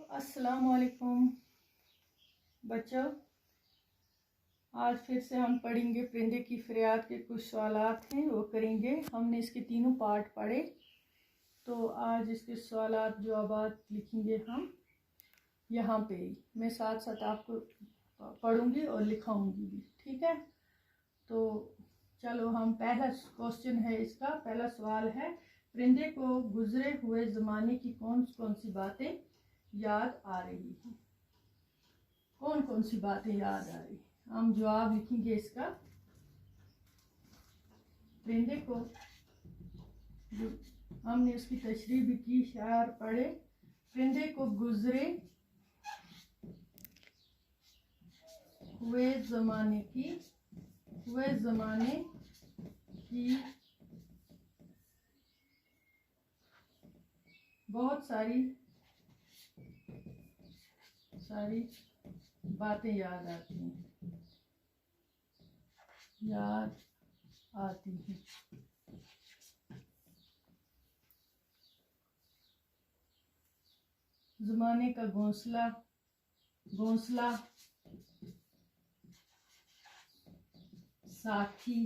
अस्सलाम वालेकुम बच्चों। आज फिर से हम पढ़ेंगे परिंदे की फरियाद के कुछ सवालात हैं वो करेंगे। हमने इसके तीनों पार्ट पढ़े, तो आज इसके सवालात जवाबात लिखेंगे हम यहाँ पे ही। मैं साथ साथ आपको पढ़ूंगी और लिखाऊंगी भी, ठीक है। तो चलो, हम पहला क्वेश्चन है इसका, पहला सवाल है, परिंदे को गुजरे हुए ज़माने की कौन कौन सी बातें याद आ रही हैं? कौन कौन सी बातें याद आ रही? हम जवाब लिखेंगे इसका। परिंदे को, हमने उसकी तशरीह भी की, शायर पढ़े। परिंदे को गुजरे हुए ज़माने की बहुत सारी बातें याद आती हैं। ज़माने का घोंसला साथी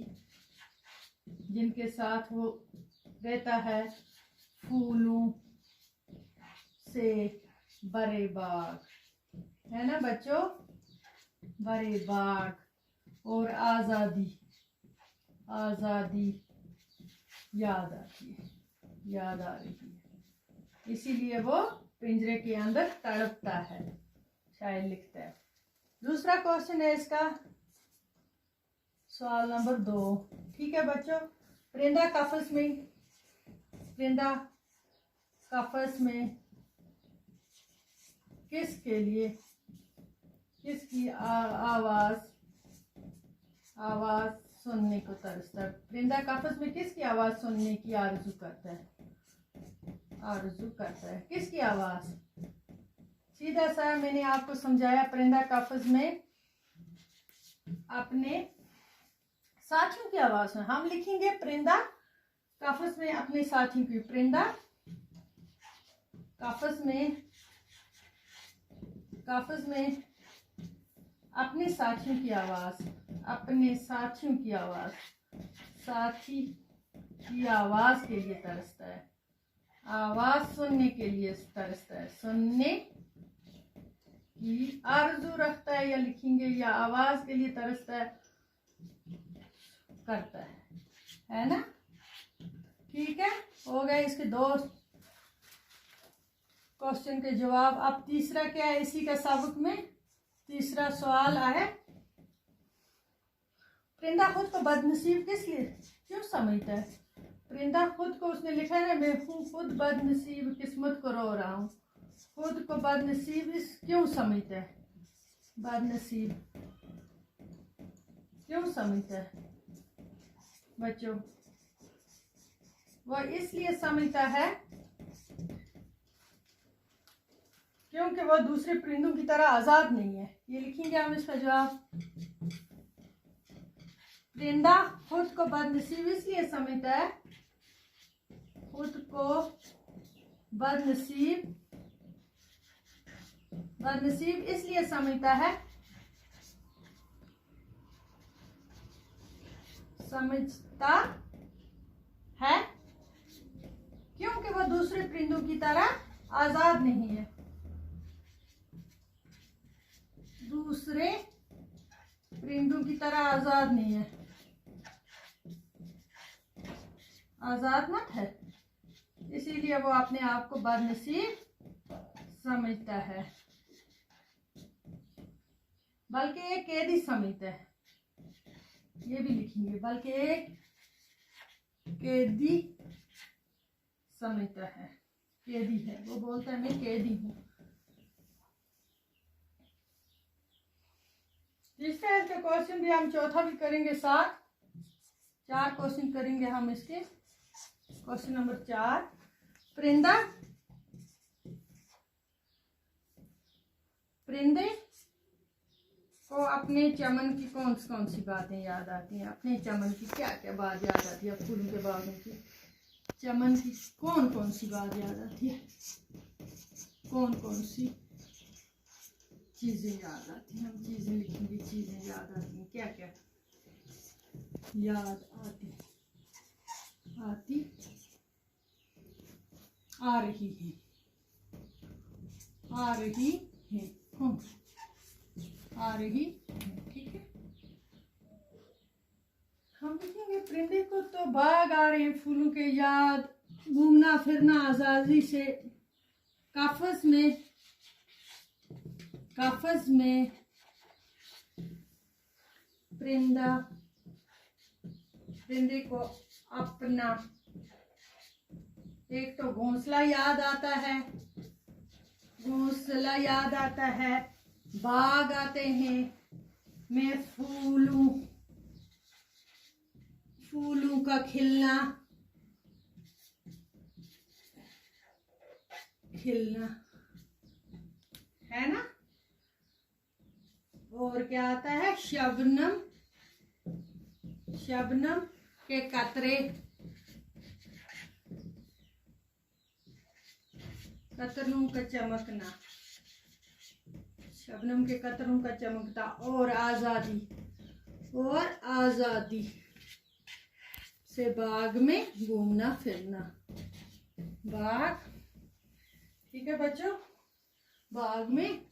जिनके साथ वो रहता है, फूलों से बड़े बाग, है ना बच्चों, बड़े बाग, और आज़ादी याद आ रही है, इसीलिए वो पिंजरे के अंदर तड़पता है, शायर लिखता है। दूसरा क्वेश्चन है इसका, सवाल नंबर 2, ठीक है बच्चों। परिंदा कफस में किसकी आवाज सुनने को तरसता है? परिंदा कफस में किसकी आवाज सुनने की आरज़ू करता है? किसकी आवाज? सीधा सा मैंने आपको समझाया, परिंदा कफस में अपने साथियों की आवाज में। हम लिखेंगे परिंदा कफस में अपने साथियों की, परिंदा कफस में अपने साथियों की आवाज के लिए तरसता है, आवाज सुनने के लिए तरसता है, सुनने की आरज़ू रखता है, या लिखेंगे या आवाज के लिए तरसता है, करता है ना। ठीक है, हो गए इसके 2 क्वेश्चन के जवाब। अब तीसरा क्या है इसी का सबक में? तीसरा सवाल है, परिंदा खुद को बदनसीब क्यों समझता है? परिंदा खुद को, उसने लिखा है ना, मैं हूँ खुद बदनसीब, किस्मत को रो रहा हूँ। खुद को बदनसीब क्यों समझता है? बदनसीब क्यों समझता है बच्चों? वह इसलिए समझता है क्योंकि वह दूसरे परिंदों की तरह आजाद नहीं है। ये लिखेंगे हम इसका जवाब। परिंदा खुद को बदनसीब इसलिए समझता है, खुद को बदनसीब इसलिए समझता है क्योंकि वह दूसरे परिंदों की तरह आजाद नहीं है। दूसरे परिंदों की तरह आजाद नहीं है, आजाद मत है, इसीलिए वो अपने आप को बदनसीब समझता है, बल्कि एक कैदी समझता है। ये भी लिखेंगे, बल्कि एक कैदी समझता है, कैदी है, वो बोलता है मैं कैदी हूँ। तीसरा इसका क्वेश्चन भी हम चौथा भी करेंगे साथ, 4 क्वेश्चन करेंगे हम इसके। क्वेश्चन नंबर 4, परिंदे को अपने चमन की कौन सी बातें याद आती हैं? अपने चमन की क्या क्या बात याद आती है? फूलों के बागों की चमन की कौन सी बात याद आती है? कौन सी? चीज़ें याद आती हैं, हम चीज़ें लिखेंगे, चीज़ें याद आती हैं। क्या क्या याद आती आ रही है, आ रही है, आ रही है। ठीक है, हम लिखेंगे परिंदे को तो बाग आ रहे हैं फूलों के याद, घूमना फिरना आजादी से, काफस में परिंदे को अपना एक तो घोंसला याद आता है, घोंसला याद आता है, बाग आते हैं, मैं फूलों का खिलना है ना। और क्या आता है, शबनम के कतरे, कतरों का चमकना, शबनम के कतरों का चमकता, और आजादी से बाग में घूमना फिरना। बाग, ठीक है बच्चों, बाग में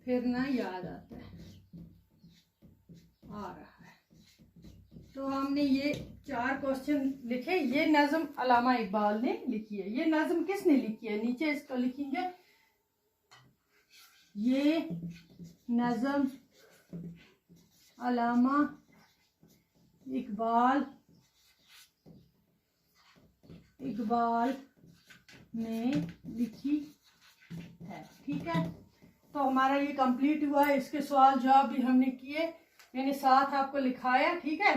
फिरना याद आता है, आ रहा है। तो हमने ये 4 क्वेश्चन लिखे। ये नज़म अल्लामा इकबाल ने लिखी है। ये नज़म किसने लिखी है, नीचे इसको लिखेंगे। ये नज़म अल्लामा इकबाल ने लिखी है। ठीक है, तो हमारा ये कंप्लीट हुआ है। इसके सवाल जवाब भी हमने किए, मैंने साथ आपको लिखाया। ठीक है,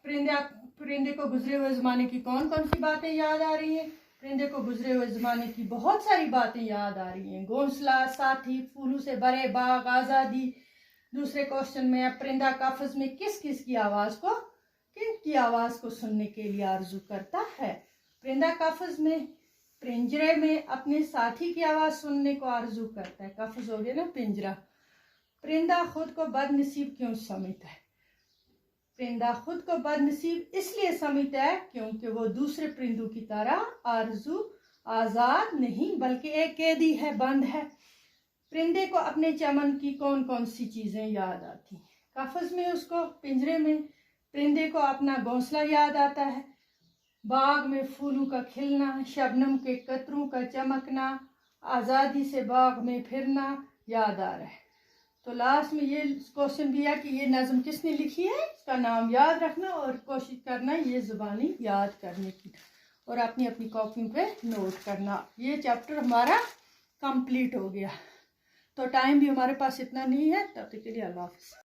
परिंदे को गुजरे हुए ज़माने की कौन कौन सी बातें याद आ रही हैं। परिंदे को गुजरे हुए ज़माने की बहुत सारी बातें याद आ रही हैं। घोंसला, साथी, फूलों से भरे बाग, आज़ादी। दूसरे क्वेश्चन में परिंदा काफिज में किस की आवाज़ को सुनने के लिए आरजू करता है। परिंदा काफिज में पिंजरे में अपने साथी की आवाज़ सुनने को आरजू करता है। काफिज हो गया ना पिंजरा। परिंदा खुद को बदनसीब क्यों समझता है। परिंदा खुद को बदनसीब इसलिए समझता है क्योंकि वो दूसरे परिंदों की तरह आज़ाद नहीं बल्कि एक कैदी है, बंद है। परिंदे को अपने चमन की कौन कौन सी चीज़ें याद आती हैं। काफिज में उसको, पिंजरे में परिंदे को अपना घोंसला याद आता है, बाग में फूलों का खिलना, शबनम के कतरों का चमकना, आज़ादी से बाग में फिरना याद आ रहा है। तो लास्ट में ये क्वेश्चन भी है कि ये नज़म किसने लिखी है, इसका नाम याद रखना और कोशिश करना ये ज़ुबानी याद करने की, और अपनी अपनी कॉपी पे नोट करना। ये चैप्टर हमारा कंप्लीट हो गया। तो टाइम भी हमारे पास इतना नहीं है, तब तक के लिए अल्लाह हाफ़िज़।